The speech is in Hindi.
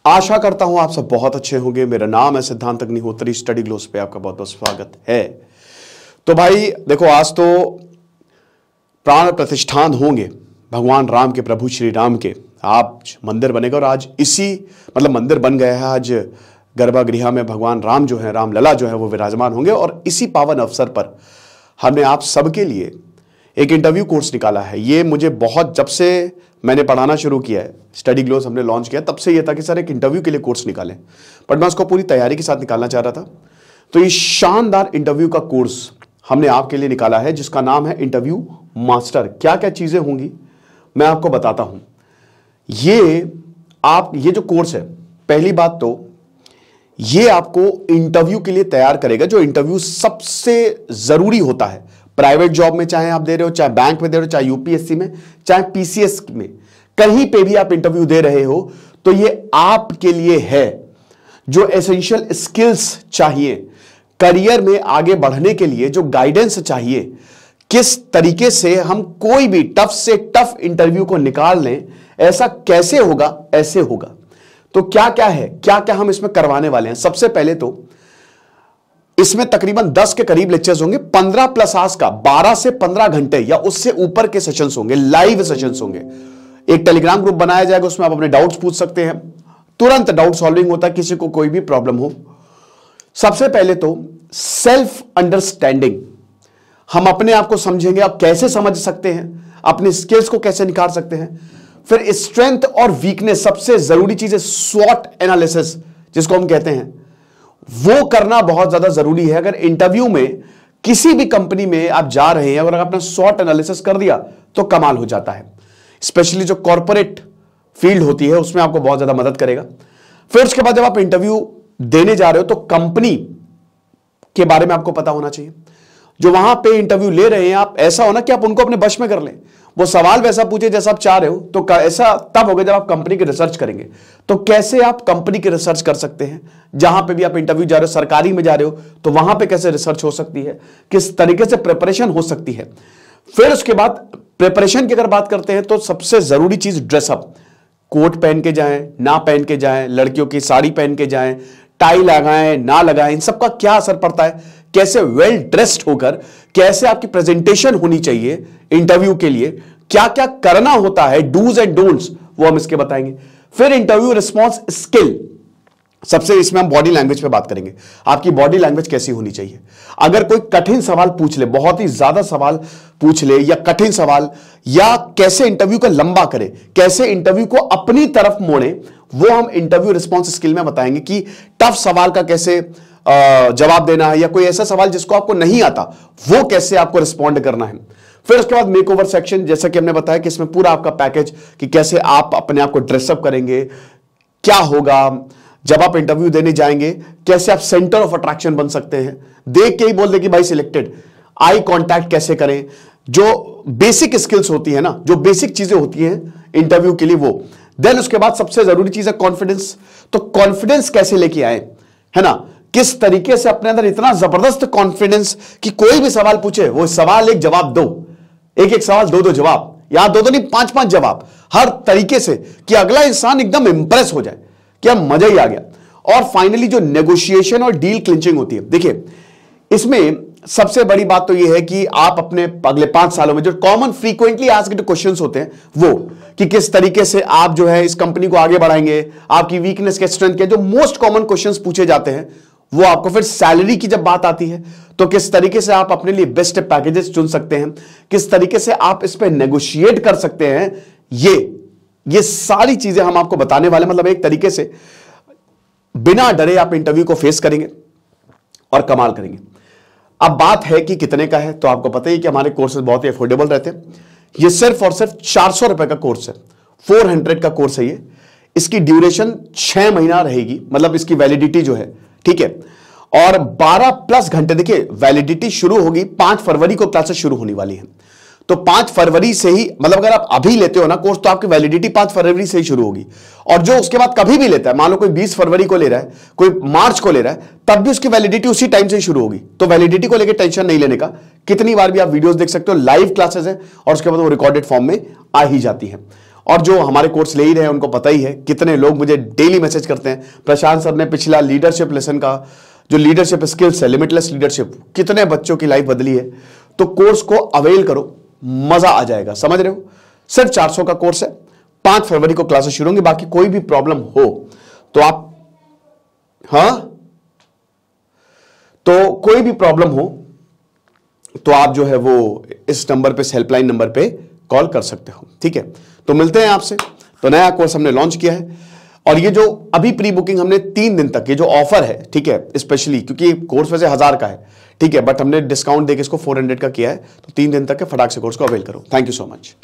आशा करता हूं आप सब बहुत अच्छे होंगे। मेरा नाम है सिद्धांत अग्निहोत्री। स्टडी ग्लोस पे आपका बहुत बहुत स्वागत है। तो भाई देखो, आज तो प्राण प्रतिष्ठान होंगे भगवान राम के, प्रभु श्री राम के। आज मंदिर बनेगा और आज मंदिर बन गया है। आज गर्भगृह में भगवान राम जो है, रामलला जो है वो विराजमान होंगे। और इसी पावन अवसर पर हमने आप सबके लिए एक इंटरव्यू कोर्स निकाला है। ये मुझे बहुत, जब से मैंने पढ़ाना शुरू किया है, स्टडी ग्लोस हमने लॉन्च किया, तब से ये था कि सर एक इंटरव्यू के लिए कोर्स निकालें, बट मैं उसको पूरी तैयारी के साथ निकालना चाह रहा था। तो ये शानदार इंटरव्यू का कोर्स हमने आपके लिए निकाला है, जिसका नाम है इंटरव्यू मास्टर। क्या क्या चीजें होंगी मैं आपको बताता हूं। ये जो कोर्स है, पहली बात तो ये आपको इंटरव्यू के लिए तैयार करेगा, जो इंटरव्यू सबसे जरूरी होता है। प्राइवेट जॉब में चाहे आप दे रहे हो, चाहे बैंक में दे रहे हो, चाहे यूपीएससी में, चाहे पीसीएस में, कहीं पे भी आप इंटरव्यू दे रहे हो, तो ये आपके लिए है। जो एसेंशियल स्किल्स चाहिए करियर में आगे बढ़ने के लिए, जो गाइडेंस चाहिए, किस तरीके से हम कोई भी टफ से टफ इंटरव्यू को निकाल लें, ऐसा कैसे होगा, ऐसे होगा। तो क्या क्या है, क्या क्या हम इसमें करवाने वाले हैं। सबसे पहले तो इसमें तकरीबन 10 के करीब लेक्चर्स होंगे, 15 प्लस आवर्स का, 12 से 15 घंटे या उससे ऊपर के सेशंस होंगे, लाइव सेशंस होंगे। एक टेलीग्राम ग्रुप बनाया जाएगा, उसमें आप अपने डाउट्स पूछ सकते हैं, तुरंत डाउट सॉल्विंग होता है, किसी को कोई भी प्रॉब्लम हो। सबसे पहले तो सेल्फ अंडरस्टैंडिंग, हम अपने आप को समझेंगे, आप कैसे समझ सकते हैं, अपने स्किल्स को कैसे निखार सकते हैं। फिर स्ट्रेंथ और वीकनेस, सबसे जरूरी चीज है स्वॉट एनालिसिस, जिसको हम कहते हैं, वो करना बहुत ज्यादा जरूरी है। अगर इंटरव्यू में किसी भी कंपनी में आप जा रहे हैं, अगर आपने स्वॉट एनालिसिस कर दिया तो कमाल हो जाता है। स्पेशली जो कॉर्पोरेट फील्ड होती है, उसमें आपको बहुत ज्यादा मदद करेगा। फिर उसके बाद जब आप इंटरव्यू देने जा रहे हो, तो कंपनी के बारे में आपको पता होना चाहिए। जो वहां पे इंटरव्यू ले रहे हैं आप, ऐसा होना कि आप उनको अपने वश में कर लें, वो सवाल वैसा पूछे जैसा आप चाह रहे हो। तो ऐसा तब होगा जब आप कंपनी की रिसर्च करेंगे। तो कैसे आप कंपनी की रिसर्च कर सकते हैं, जहां पे भी आप इंटरव्यू जा रहे हो, सरकारी में जा रहे हो, तो वहां पे कैसे रिसर्च हो सकती है, किस तरीके से प्रिपरेशन हो सकती है। फिर उसके बाद प्रिपरेशन की अगर बात करते हैं, तो सबसे जरूरी चीज ड्रेसअप। कोट पहन के जाएं, ना पहन के जाएं, लड़कियों की साड़ी पहन के जाएं, टाई लगाएं, ना लगाएं, इन सबका क्या असर पड़ता है, कैसे वेल ड्रेस्ड होकर, कैसे आपकी प्रेजेंटेशन होनी चाहिए इंटरव्यू के लिए, क्या क्या करना होता है, डूज एंड डोंट्स, वो हम इसके बताएंगे। फिर इंटरव्यू रिस्पॉन्स स्किल, सबसे इसमें हम बॉडी लैंग्वेज पे बात करेंगे। आपकी बॉडी लैंग्वेज कैसी होनी चाहिए। अगर कोई कठिन सवाल पूछ ले, बहुत ही ज्यादा सवाल पूछ ले, या कठिन सवाल, या कैसे इंटरव्यू को लंबा करे, कैसे इंटरव्यू को अपनी तरफ मोड़े, वो हम इंटरव्यू रिस्पॉन्स स्किल में बताएंगे कि टफ सवाल का कैसे जवाब देना है, या कोई ऐसा सवाल जिसको आपको नहीं आता, वो कैसे आपको रिस्पॉन्ड करना है। फिर उसके बाद मेकओवर सेक्शन, जैसा कि हमने बताया कि इसमें पूरा आपका पैकेज, कि कैसे आप अपने आप को ड्रेसअप करेंगे, क्या होगा जब आप इंटरव्यू देने जाएंगे, कैसे आप सेंटर ऑफ अट्रैक्शन बन सकते हैं, देख के ही बोल दे कि भाई सिलेक्टेड। आई कांटेक्ट कैसे करें, जो बेसिक स्किल्स होती है ना, जो बेसिक चीजें होती हैं इंटरव्यू के लिए, वो। देन उसके बाद सबसे जरूरी चीज है कॉन्फिडेंस। तो कॉन्फिडेंस कैसे लेके आए, है ना, किस तरीके से अपने अंदर इतना जबरदस्त कॉन्फिडेंस कि कोई भी सवाल पूछे, वो सवाल एक जवाब दो, एक एक सवाल दो जवाब, यहां दो नहीं 5-5 जवाब, हर तरीके से, कि अगला इंसान एकदम इंप्रेस हो जाए, क्या मजा ही आ गया। और फाइनली जो नेगोशिएशन और डील क्लिंचिंग होती है, देखिए इसमें सबसे बड़ी बात तो यह है कि आप अपने अगले 5 सालों में जो कॉमन फ्रीक्वेंटली आस्क्ड क्वेश्चंस होते हैं, वो कि किस तरीके से आप जो है इस कंपनी को आगे बढ़ाएंगे, आपकी वीकनेस के, स्ट्रेंथ के, जो मोस्ट कॉमन क्वेश्चंस पूछे जाते हैं, वो आपको। फिर सैलरी की जब बात आती है, तो किस तरीके से आप अपने लिए बेस्ट पैकेजेस चुन सकते हैं, किस तरीके से आप इस पे नेगोशिएट कर सकते हैं, ये सारी चीजें हम आपको बताने वाले। मतलब एक तरीके से बिना डरे आप इंटरव्यू को फेस करेंगे और कमाल करेंगे। अब बात है कि कितने का है, तो आपको पता ही कि हमारे कोर्सेज बहुत ही अफोर्डेबल रहते हैं। ये सिर्फ और सिर्फ 400 रुपए का कोर्स है, 400 का कोर्स है ये। इसकी ड्यूरेशन 6 महीना रहेगी, मतलब इसकी वैलिडिटी जो है, ठीक है। और 12 प्लस घंटे, देखिए वैलिडिटी शुरू होगी 5 फरवरी को, क्लासेस शुरू होने वाली है। तो 5 फरवरी से ही, मतलब अगर आप अभी लेते हो ना कोर्स, तो आपकी वैलिडिटी 5 फरवरी से ही शुरू होगी। और जो उसके बाद कभी भी लेता है, मान लो कोई 20 फरवरी को ले रहा है, कोई मार्च को ले रहा है, तब भी उसकी वैलिडिटी उसी टाइम से ही शुरू होगी। तो वैलिडिटी को लेकर टेंशन नहीं लेने का, कितनी बार भी आप वीडियोस देख सकते हो, लाइव क्लासेस है, और उसके बाद वो रिकॉर्डेड फॉर्म में आ ही जाती है। और जो हमारे कोर्स ले ही रहे हैं उनको पता ही है, कितने लोग मुझे डेली मैसेज करते हैं, प्रशांत सर ने पिछला लीडरशिप लेसन का जो लीडरशिप स्किल्स है, लिमिटलेस लीडरशिप, कितने बच्चों की लाइफ बदली है। तो कोर्स को अवेल करो, मजा आ जाएगा, समझ रहे हो। सिर्फ 400 का कोर्स है, 5 फरवरी को क्लासेस शुरू होंगी। बाकी कोई भी प्रॉब्लम हो तो आप, हाँ, तो कोई भी प्रॉब्लम हो तो आप जो है वो इस नंबर पे, हेल्पलाइन नंबर पे कॉल कर सकते हो, ठीक है। तो मिलते हैं आपसे। तो नया कोर्स हमने लॉन्च किया है, और ये जो अभी प्री बुकिंग हमने 3 दिन तक, ये जो ऑफर है, ठीक है, स्पेशली क्योंकि कोर्स वैसे 1000 का है, ठीक है, बट हमने डिस्काउंट देके इसको 400 का किया है। तो 3 दिन तक के फटाक से कोर्स को अवेल करो। Thank you so much.